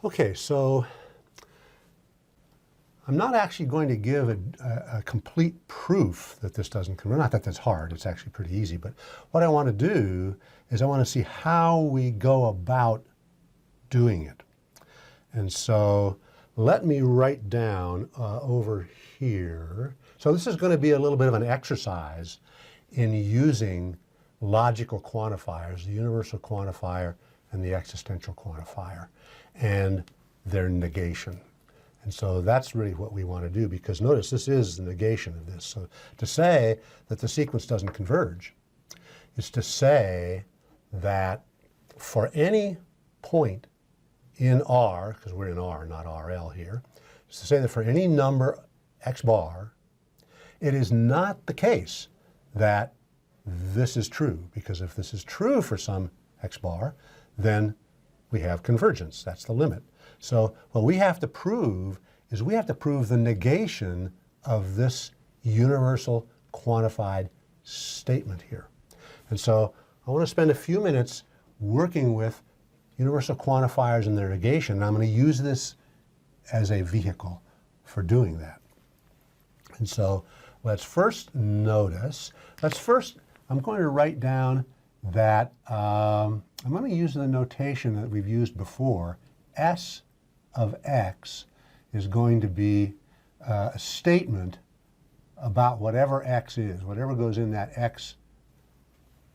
Okay, so I'm not actually going to give a complete proof that this doesn't converge. Not that that's hard, it's actually pretty easy, but what I want to do is I want to see how we go about doing it. And so let me write down over here. So this is going to be a little bit of an exercise in using logical quantifiers, the universal quantifier and the existential quantifier, and their negation. And so that's really what we want to do, because notice this is the negation of this. So to say that the sequence doesn't converge is to say that for any point in R, because we're in R, not RL here, is to say that for any number x bar, it is not the case that this is true, because if this is true for some x bar, then we have convergence. That's the limit. So what we have to prove is we have to prove the negation of this universal quantified statement here. And so I want to spend a few minutes working with universal quantifiers and their negation, and I'm going to use this as a vehicle for doing that. And so let's first notice, I'm going to write down that I'm going to use the notation that we've used before. S of x is going to be a statement about whatever x is, whatever goes in that x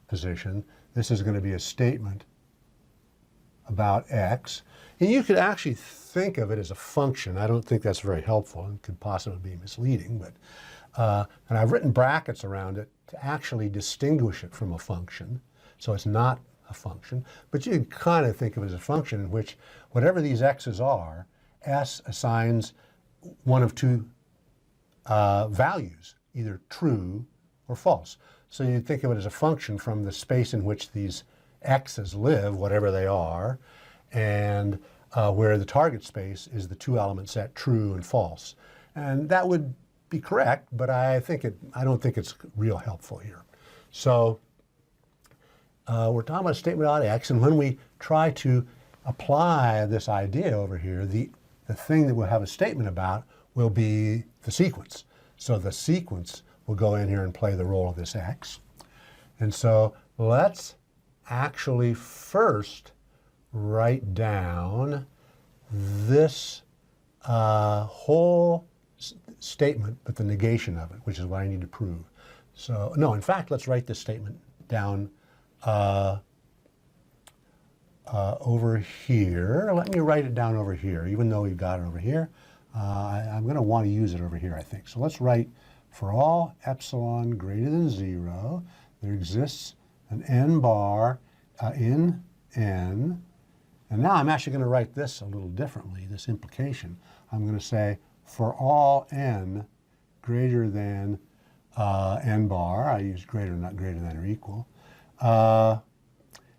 position. This is going to be a statement about x. And you could actually think of it as a function. I don't think that's very helpful and could possibly be misleading, but and I've written brackets around it to actually distinguish it from a function. So it's not a function, but you can kind of think of it as a function in which whatever these x's are, S assigns one of two values, either true or false. So you think of it as a function from the space in which these x's live, whatever they are, and where the target space is the two-element set true and false. And that would be correct, but I don't think it's real helpful here. So we're talking about a statement about x, and when we try to apply this idea over here, the thing that we'll have a statement about will be the sequence. So the sequence will go in here and play the role of this x. And so let's actually first write down this whole statement, but the negation of it, which is what I need to prove. So, no, in fact, let's write this statement down over here. Let me write it down over here, even though we've got it over here. I'm going to want to use it over here, I think. So let's write, for all epsilon greater than 0, there exists an n bar in n. And now I'm actually going to write this a little differently, this implication. I'm going to say, for all n greater than n bar, I use greater, not greater than or equal,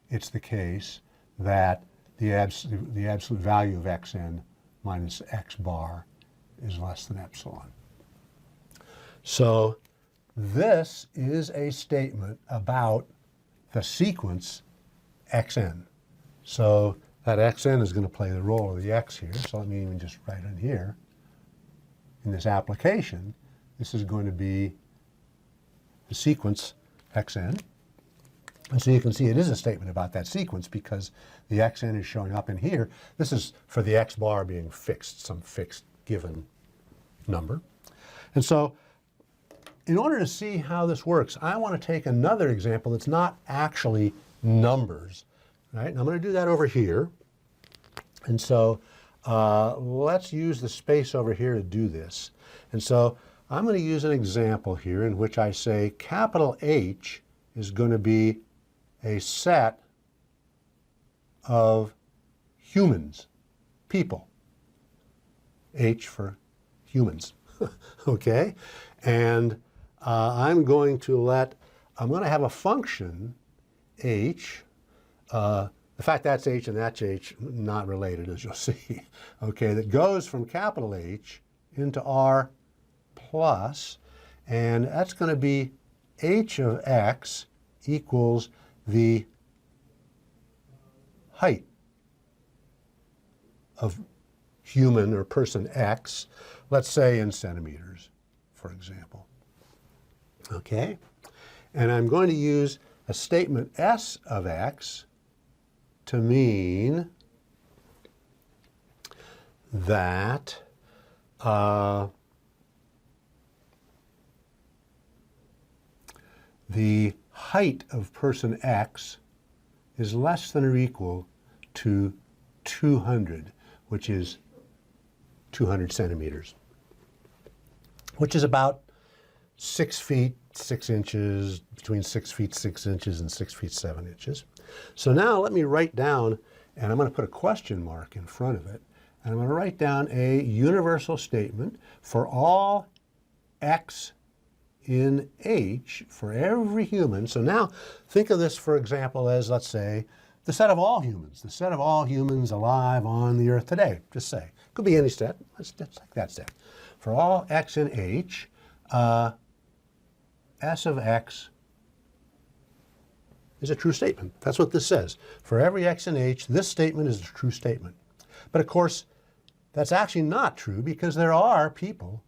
it's the case that the absolute value of xn minus x bar is less than epsilon. So this is a statement about the sequence xn. So that xn is going to play the role of the x here. So let me even just write it here. In this application, this is going to be the sequence xn. And so you can see it is a statement about that sequence because the xn is showing up in here. This is for the x bar being fixed, some fixed given number. And so in order to see how this works, I want to take another example that's not actually numbers. Right? And I'm going to do that over here. And so let's use the space over here to do this. And so I'm going to use an example here in which I say capital H is going to be a set of humans, people. H for humans, okay? And I'm going to have a function, H. The fact that's H and that's H, not related, as you'll see, okay, that goes from capital H into R plus, and that's going to be H of x equals the height of human or person X, let's say in centimeters, for example. Okay? And I'm going to use a statement S of X to mean that the height of person X is less than or equal to 200, which is 200 centimeters, which is about 6 feet 6 inches, between 6 feet 6 inches and 6 feet 7 inches. So now let me write down, and I'm going to put a question mark in front of it, and I'm going to write down a universal statement for all X in H for every human. So now think of this, for example, as, let's say, the set of all humans alive on the earth today, just say. Could be any set, let's take that set. For all X in H, S of X is a true statement. That's what this says. For every X in H, this statement is a true statement. But of course, that's actually not true, because there are people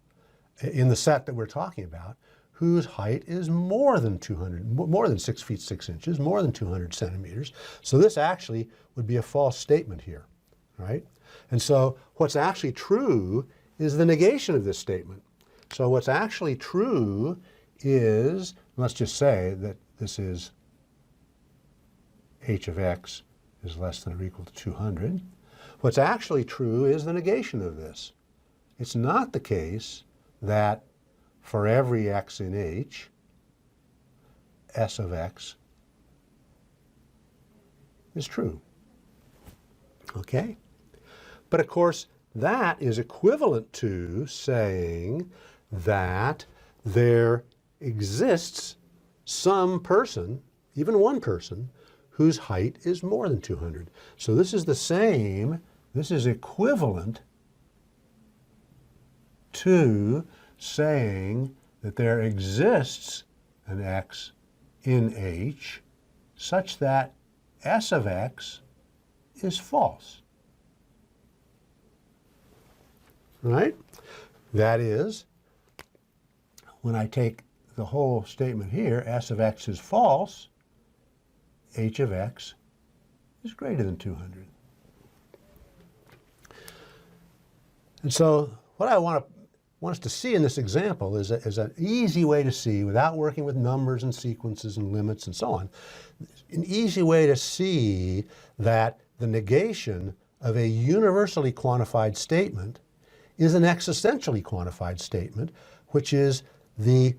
in the set that we're talking about whose height is more than 6 feet 6 inches, more than 200 centimeters. So this actually would be a false statement here, right? And so what's actually true is the negation of this statement. So what's actually true is, let's just say that this is H of X is less than or equal to 200. What's actually true is the negation of this. It's not the case that for every X in H, S of X is true. Okay? But of course, that is equivalent to saying that there exists some person, even one person, whose height is more than 200. So this is the same, this is equivalent to saying that there exists an X in H such that S of X is false. Right? That is, when I take the whole statement here, S of X is false, H of X is greater than 200. And so what I want us to see in this example is an easy way to see, without working with numbers and sequences and limits and so on, an easy way to see that the negation of a universally quantified statement is an existentially quantified statement, which is the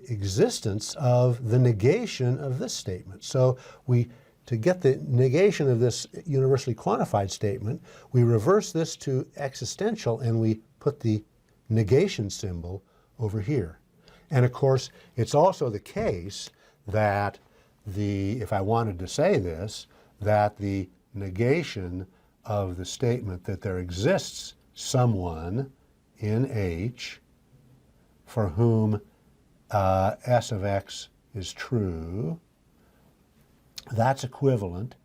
existence of the negation of this statement. So to get the negation of this universally quantified statement, we reverse this to existential and we put the negation symbol over here. And of course, it's also the case that if I wanted to say this, that the negation of the statement that there exists someone in H for whom S of X is true, that's equivalent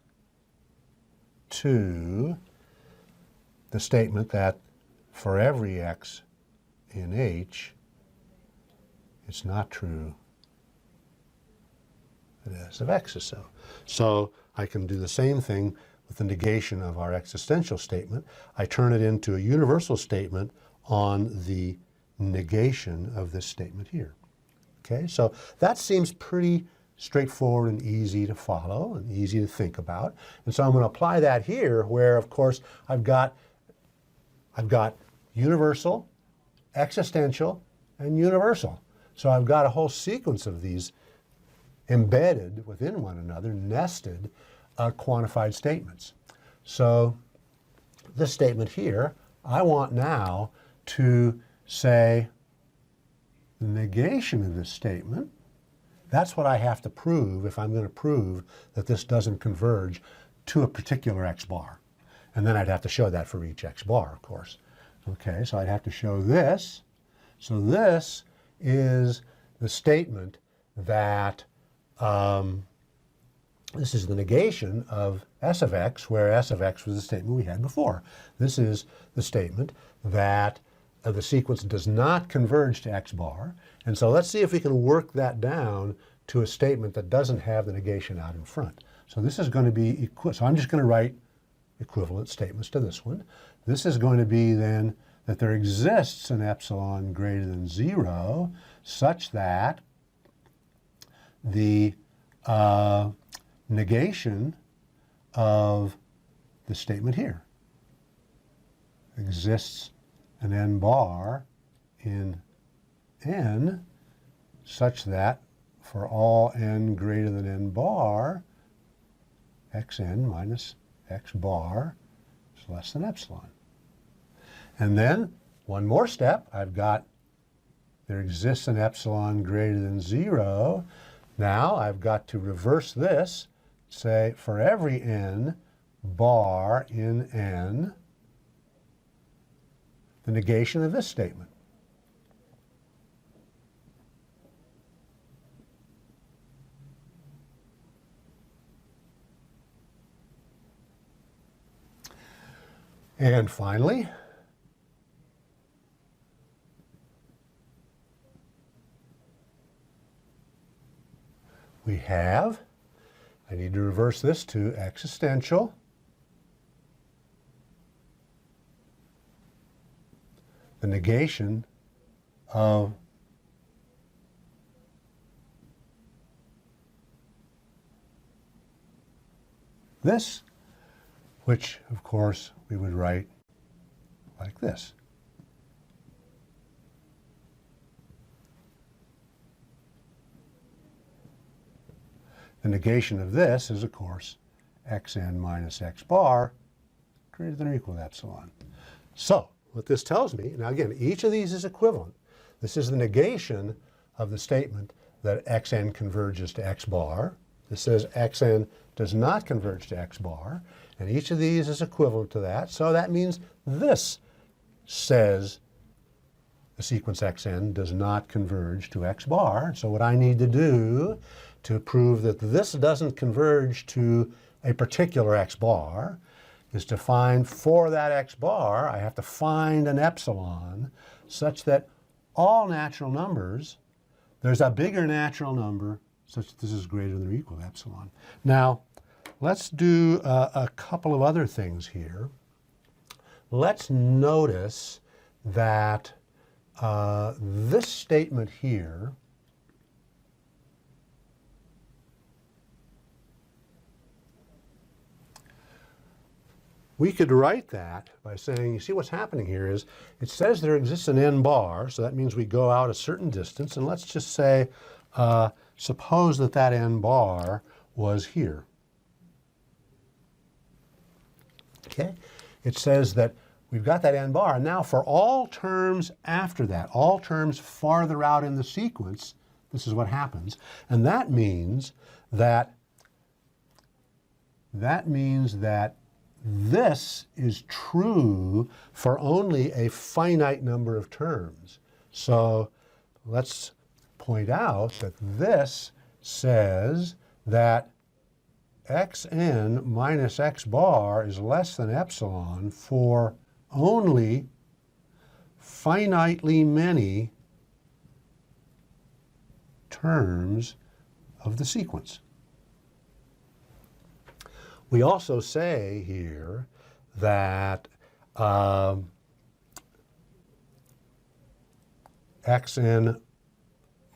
to the statement that for every X in H, it's not true that S of X is so. So I can do the same thing with the negation of our existential statement. I turn it into a universal statement on the negation of this statement here. Okay, so that seems pretty straightforward and easy to follow and easy to think about. And so I'm going to apply that here, where of course I've got universal, existential, and universal. So I've got a whole sequence of these embedded within one another, nested quantified statements. So this statement here, I want now to say the negation of this statement. That's what I have to prove if I'm going to prove that this doesn't converge to a particular X bar. And then I'd have to show that for each X bar, of course. Okay, so I'd have to show this. So this is the statement that This is the negation of S of x, where S of x was the statement we had before. This is the statement that the sequence does not converge to x bar. And so let's see if we can work that down to a statement that doesn't have the negation out in front. So this is going to be, so I'm just going to write equivalent statements to this one. This is going to be then that there exists an epsilon greater than 0 such that the negation of the statement here exists an n bar in n such that for all n greater than n bar, xn minus x bar is less than epsilon. And then one more step, I've got there exists an epsilon greater than 0. Now I've got to reverse this, say for every n bar in n, the negation of this statement. And finally, we have, I need to reverse this to existential. The negation of this, which of course we would write like this. The negation of this is, of course, xn minus x bar greater than or equal to epsilon. So what this tells me, now again, each of these is equivalent. This is the negation of the statement that xn converges to x bar. This says xn does not converge to x bar, and each of these is equivalent to that. So that means this says the sequence xn does not converge to x bar. So what I need to do to prove that this doesn't converge to a particular x bar is to find for that x bar, I have to find an epsilon such that all natural numbers, there's a bigger natural number such that this is greater than or equal to epsilon. Now, let's do a couple of other things here. Let's notice that this statement here we could write that by saying, you see what's happening here is, it says there exists an n bar, so that means we go out a certain distance, and let's just say, suppose that that n bar was here. Okay? It says that we've got that n bar, and now for all terms after that, all terms farther out in the sequence, this is what happens. And that means that this is true for only a finite number of terms. So let's point out that this says that xn minus x bar is less than epsilon for only finitely many terms of the sequence. We also say here that xn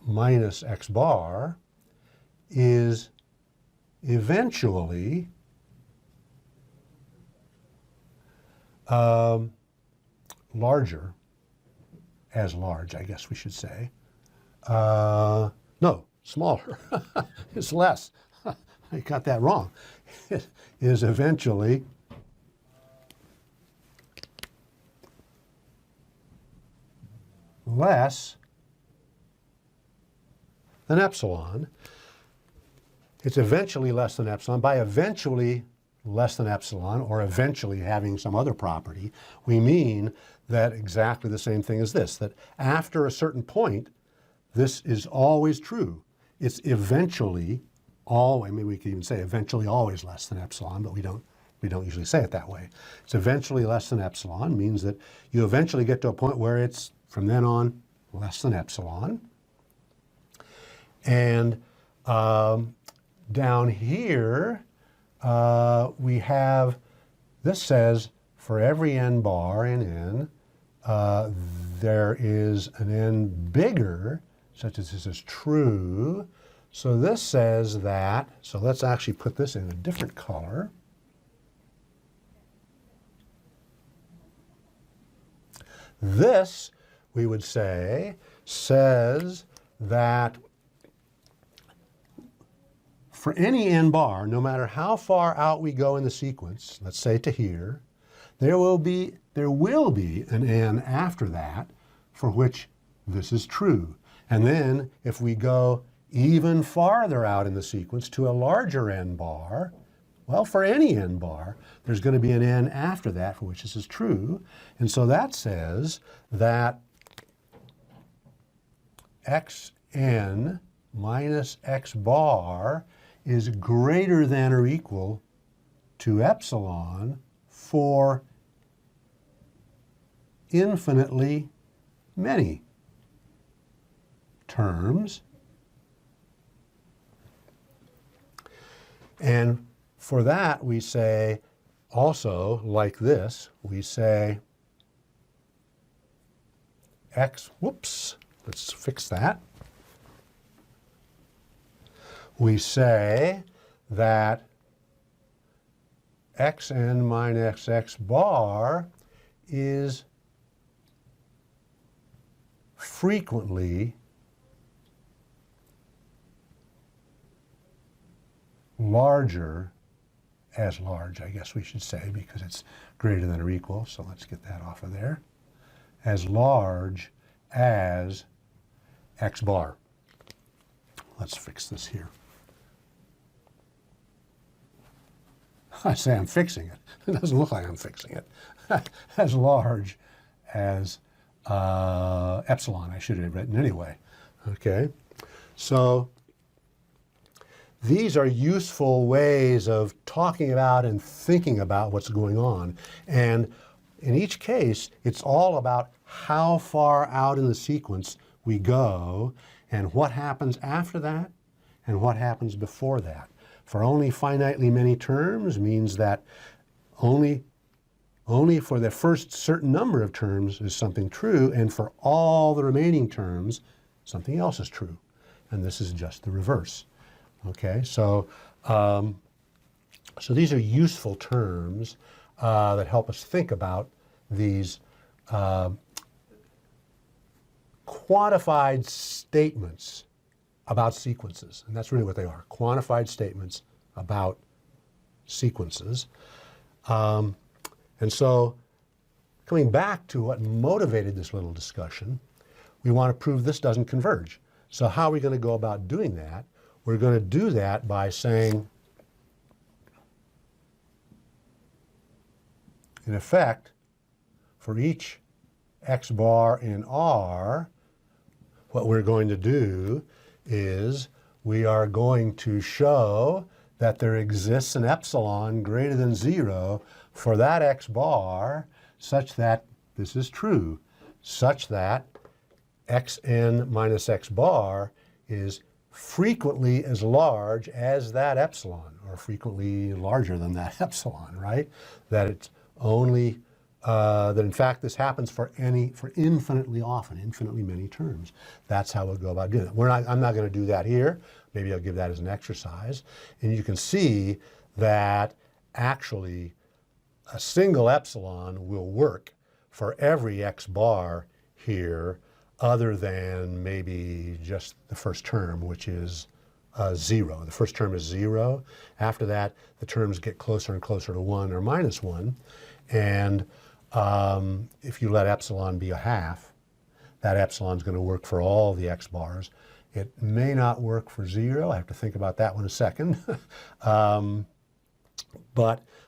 minus x bar is eventually larger, as large, I guess we should say. No, smaller. It's less. I got that wrong. It is eventually less than epsilon. It's eventually less than epsilon. By eventually less than epsilon, or eventually having some other property, we mean that exactly the same thing as this, that after a certain point, this is always true. It's eventually always, maybe we could even say eventually always less than epsilon, but we don't usually say it that way. It's eventually less than epsilon means that you eventually get to a point where it's, from then on, less than epsilon. And down here, we have, this says for every n bar in n, there is an n bigger, such as this is true. So this says that, so let's actually put this in a different color. This, we would say, says that for any n bar, no matter how far out we go in the sequence, let's say to here, there will be an n after that for which this is true. And then if we go even farther out in the sequence to a larger n bar, well, for any n bar, there's going to be an n after that for which this is true. And so that says that xn minus x bar is greater than or equal to epsilon for infinitely many terms. And for that, we say also, like this, we say let's fix that. We say that xn minus x bar is frequently larger, as large, I guess we should say, because it's greater than or equal, so let's get that off of there, as large as x bar. Let's fix this here. I say I'm fixing it. It doesn't look like I'm fixing it. As large as epsilon, I should have written anyway. Okay, so these are useful ways of talking about and thinking about what's going on. And in each case, it's all about how far out in the sequence we go and what happens after that and what happens before that. For only finitely many terms means that only for the first certain number of terms is something true, and for all the remaining terms, something else is true. And this is just the reverse. Okay, so these are useful terms that help us think about these quantified statements about sequences. And that's really what they are, quantified statements about sequences. And so coming back to what motivated this little discussion, we want to prove this doesn't converge. So how are we going to go about doing that? We're going to do that by saying, in effect, for each x bar in R, what we're going to do is we are going to show that there exists an epsilon greater than 0 for that x bar such that this is true, such that xn minus x bar is frequently as large as that epsilon, or frequently larger than that epsilon, right? That it's only, that in fact this happens for infinitely often, infinitely many terms. That's how we'll go about doing it. I'm not going to do that here. Maybe I'll give that as an exercise. And you can see that actually a single epsilon will work for every x bar here, other than maybe just the first term, which is 0. The first term is 0. After that, the terms get closer and closer to 1 or minus 1. And if you let epsilon be a half, that epsilon is going to work for all the x bars. It may not work for 0. I have to think about that one a second. But,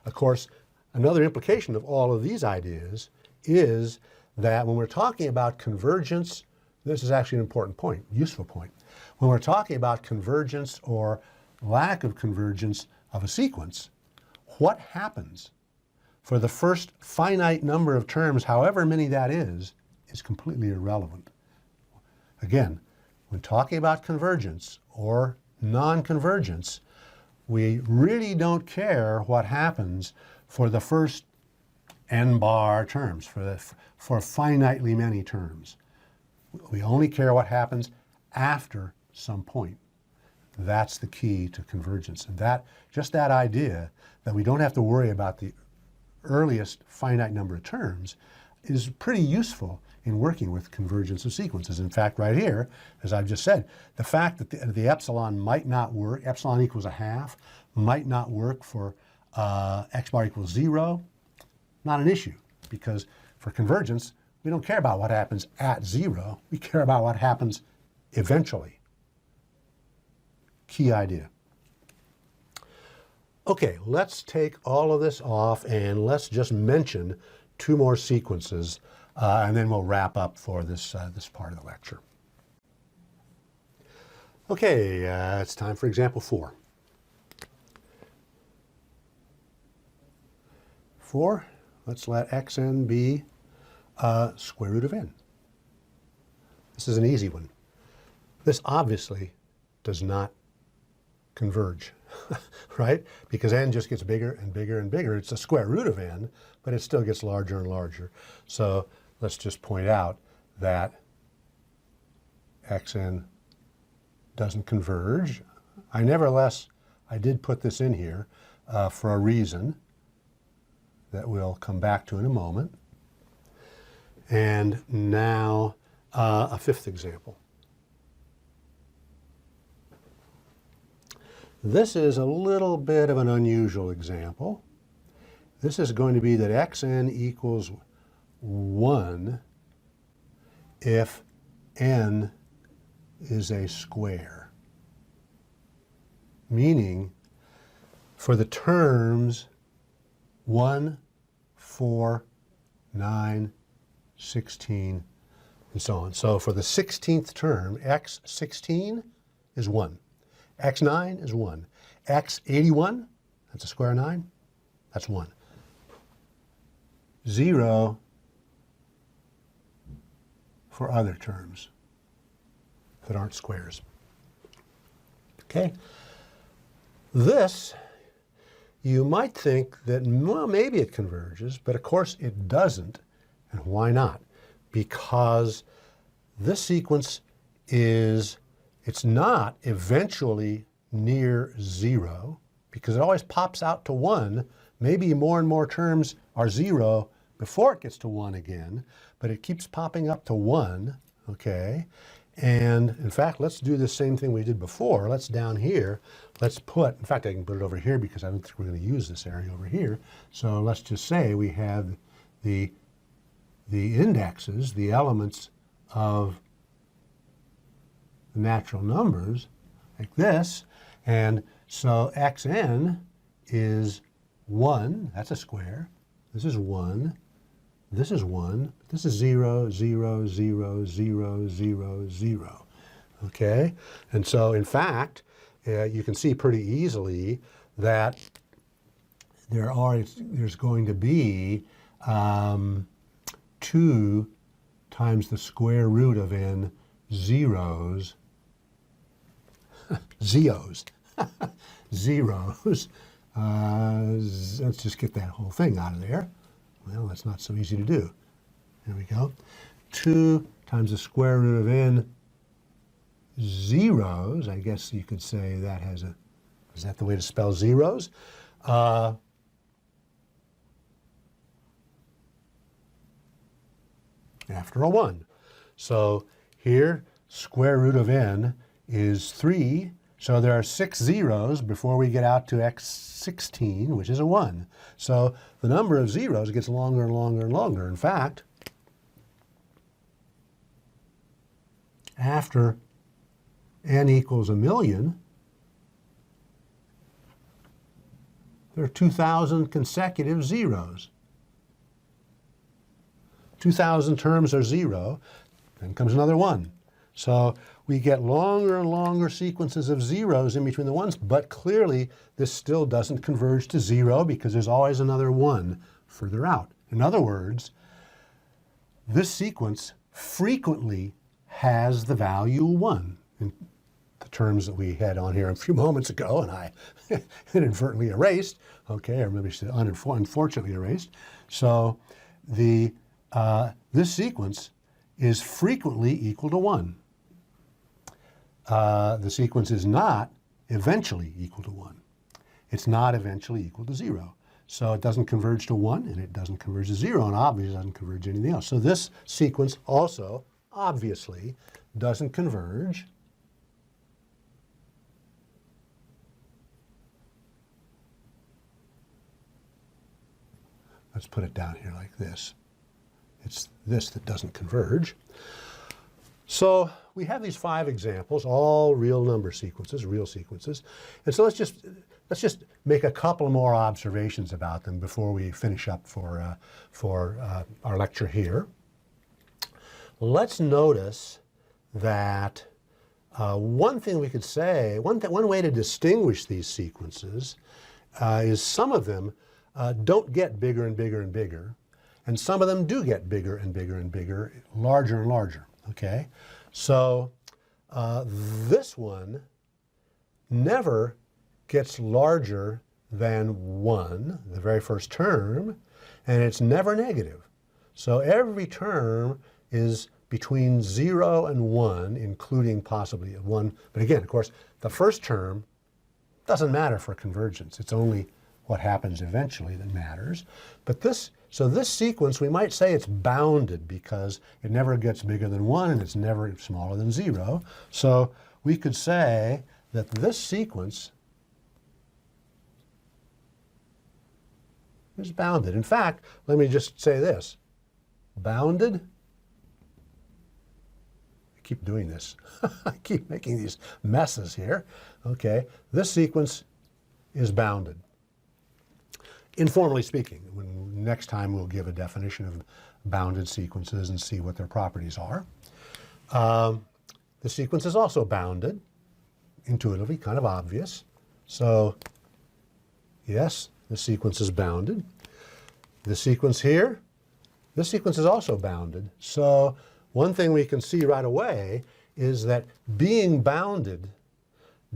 of course, another implication of all of these ideas is that when we're talking about convergence, this is actually an important point, useful point. When we're talking about convergence or lack of convergence of a sequence, what happens for the first finite number of terms, however many that is completely irrelevant. Again, when talking about convergence or non-convergence, we really don't care what happens for the first n bar terms, for finitely many terms. We only care what happens after some point. That's the key to convergence. And just that idea that we don't have to worry about the earliest finite number of terms is pretty useful in working with convergence of sequences. In fact, right here, as I've just said, the fact that the epsilon might not work, epsilon equals 1/2, might not work for x bar equals 0, not an issue, because for convergence, we don't care about what happens at 0, we care about what happens eventually. Key idea. Okay, let's take all of this off and let's just mention 2 more sequences, and then we'll wrap up for this part of the lecture. Okay, it's time for example 4. 4, let's let xn be square root of n. This is an easy one. This obviously does not converge, right? Because n just gets bigger and bigger and bigger. It's a square root of n, but it still gets larger and larger. So let's just point out that xn doesn't converge. I did put this in here for a reason that we'll come back to in a moment. And now a 5th example. This is a little bit of an unusual example. This is going to be that xn equals 1 if n is a square. Meaning, for the terms 1, 4, 9, 16, and so on. So for the 16th term, x16 is 1. x9 is 1. x81, that's a square of 9, that's 1. 0 for other terms that aren't squares. Okay? This, you might think that, well, maybe it converges, but of course it doesn't. And why not? Because this sequence it's not eventually near 0, because it always pops out to 1. Maybe more and more terms are 0 before it gets to 1 again, but it keeps popping up to 1, okay? And in fact, let's do the same thing we did before. Let's down here, let's put, in fact, I can put it over here because I don't think we're going to use this area over here. So let's just say we have the indexes, the elements of the natural numbers, like this. And so xn is 1, that's a square. This is 1. This is 1. This is 0, 0, 0, 0, 0, 0. Okay? And so, in fact, you can see pretty easily that there's going to be 2 times the square root of n zeros, zeros. Let's just get that whole thing out of there. Well, that's not so easy to do. There we go. 2 times the square root of n zeros. I guess you could say that is that the way to spell zeros? After a 1. So here, square root of n is 3. So there are 6 zeros before we get out to x16, which is a 1. So the number of zeros gets longer and longer and longer. In fact, after n equals 1,000,000, there are 2,000 consecutive zeros. 2,000 terms are 0. Then comes another 1. So we get longer and longer sequences of zeros in between the ones, but clearly this still doesn't converge to 0 because there's always another 1 further out. In other words, this sequence frequently has the value 1 in the terms that we had on here a few moments ago, and I inadvertently erased, okay, or maybe unfortunately erased. So this sequence is frequently equal to 1. The sequence is not eventually equal to 1. It's not eventually equal to 0. So it doesn't converge to 1, and it doesn't converge to 0, and obviously doesn't converge to anything else. So this sequence also, obviously, doesn't converge let's put it down here like this. It's this that doesn't converge. So we have these 5 examples, all real number sequences, real sequences. And so let's just make a couple more observations about them before we finish up for our lecture here. Let's notice that one thing we could say, one way to distinguish these sequences is some of them don't get bigger and bigger and bigger, and some of them do get bigger and bigger and bigger, larger and larger, okay? So this one never gets larger than 1, the very first term, and it's never negative. So every term is between 0 and 1, including possibly 1. But again, of course, the first term doesn't matter for convergence. It's only what happens eventually that matters. But so this sequence, we might say it's bounded because it never gets bigger than 1 and it's never smaller than 0. So we could say that this sequence is bounded. In fact, let me just say this. Bounded, I keep doing this. I keep making these messes here. Okay, this sequence is bounded. Informally speaking, next time we'll give a definition of bounded sequences and see what their properties are. The sequence is also bounded, intuitively, kind of obvious. So yes, the sequence is bounded. The sequence here, this sequence is also bounded. So one thing we can see right away is that being bounded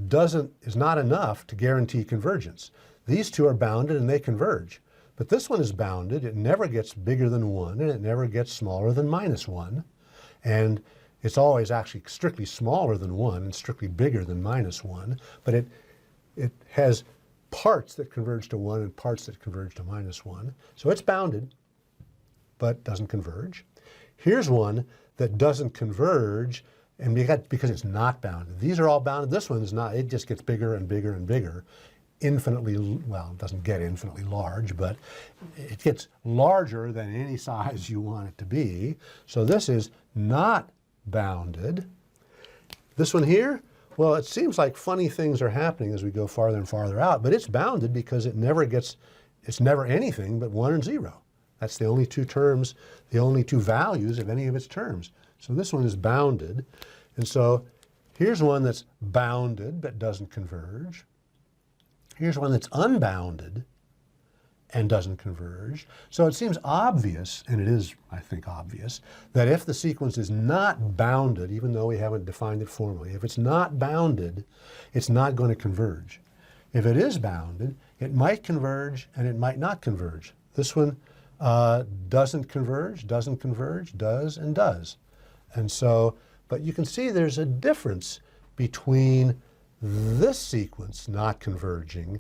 is not enough to guarantee convergence. These two are bounded and they converge. But this one is bounded. It never gets bigger than 1 and it never gets smaller than -1. And it's always actually strictly smaller than 1 and strictly bigger than -1. But it has parts that converge to 1 and parts that converge to -1. So it's bounded, but doesn't converge. Here's one that doesn't converge, and because it's not bounded. These are all bounded. This one is not. It just gets bigger and bigger and bigger. Infinitely, well, it doesn't get infinitely large, but it gets larger than any size you want it to be. So this is not bounded. This one here, well, it seems like funny things are happening as we go farther and farther out, but it's bounded because it's never anything but 1 and 0. That's the only two terms, the only two values of any of its terms. So this one is bounded. And so here's one that's bounded but doesn't converge. Here's one that's unbounded and doesn't converge. So it seems obvious, and it is, I think, obvious, that if the sequence is not bounded, even though we haven't defined it formally, if it's not bounded, it's not going to converge. If it is bounded, it might converge and it might not converge. This one doesn't converge, does, and does. And so, but you can see there's a difference between this sequence not converging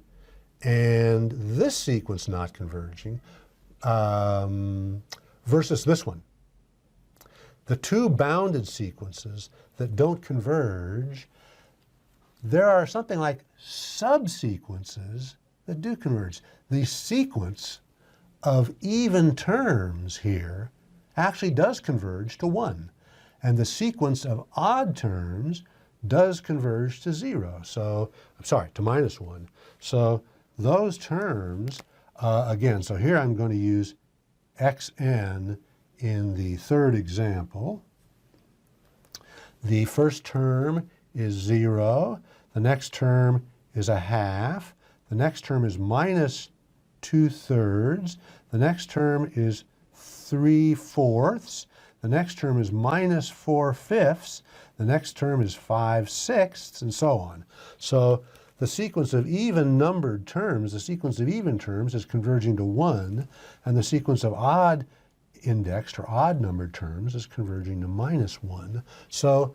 and this sequence not converging versus this one. The two bounded sequences that don't converge, there are something like subsequences that do converge. The sequence of even terms here actually does converge to 1. And the sequence of odd terms does converge to 0. So, I'm sorry, to -1. So those terms, again, so here I'm going to use xn in the third example. The first term is 0. The next term is a half. The next term is minus 2/3. The next term is 3/4. The next term is minus 4/5. The next term is 5/6, and so on. So the sequence of even numbered terms, the sequence of even terms is converging to 1, and the sequence of odd indexed or odd numbered terms is converging to -1. So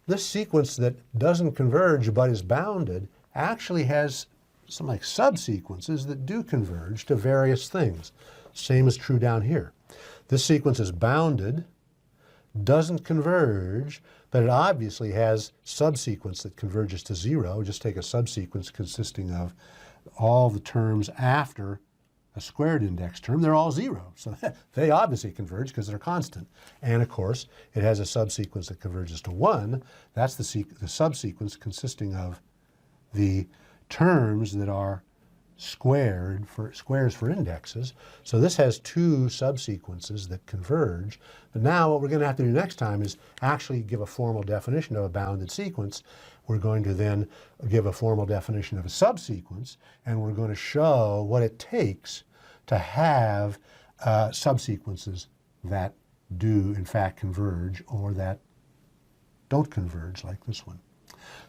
this sequence that doesn't converge but is bounded actually has some like subsequences that do converge to various things. Same is true down here. This sequence is bounded, doesn't converge, but it obviously has subsequence that converges to 0. Just take a subsequence consisting of all the terms after a squared index term. They're all 0. So they obviously converge because they're constant. And of course, it has a subsequence that converges to 1. That's the subsequence consisting of the terms that are squares for indexes. So this has two subsequences that converge. But now what we're going to have to do next time is actually give a formal definition of a bounded sequence. We're going to then give a formal definition of a subsequence, and we're going to show what it takes to have subsequences that do in fact converge or that don't converge like this one.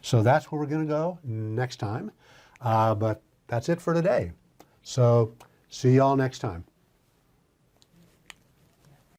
So that's where we're going to go next time. But that's it for today. So see y'all next time.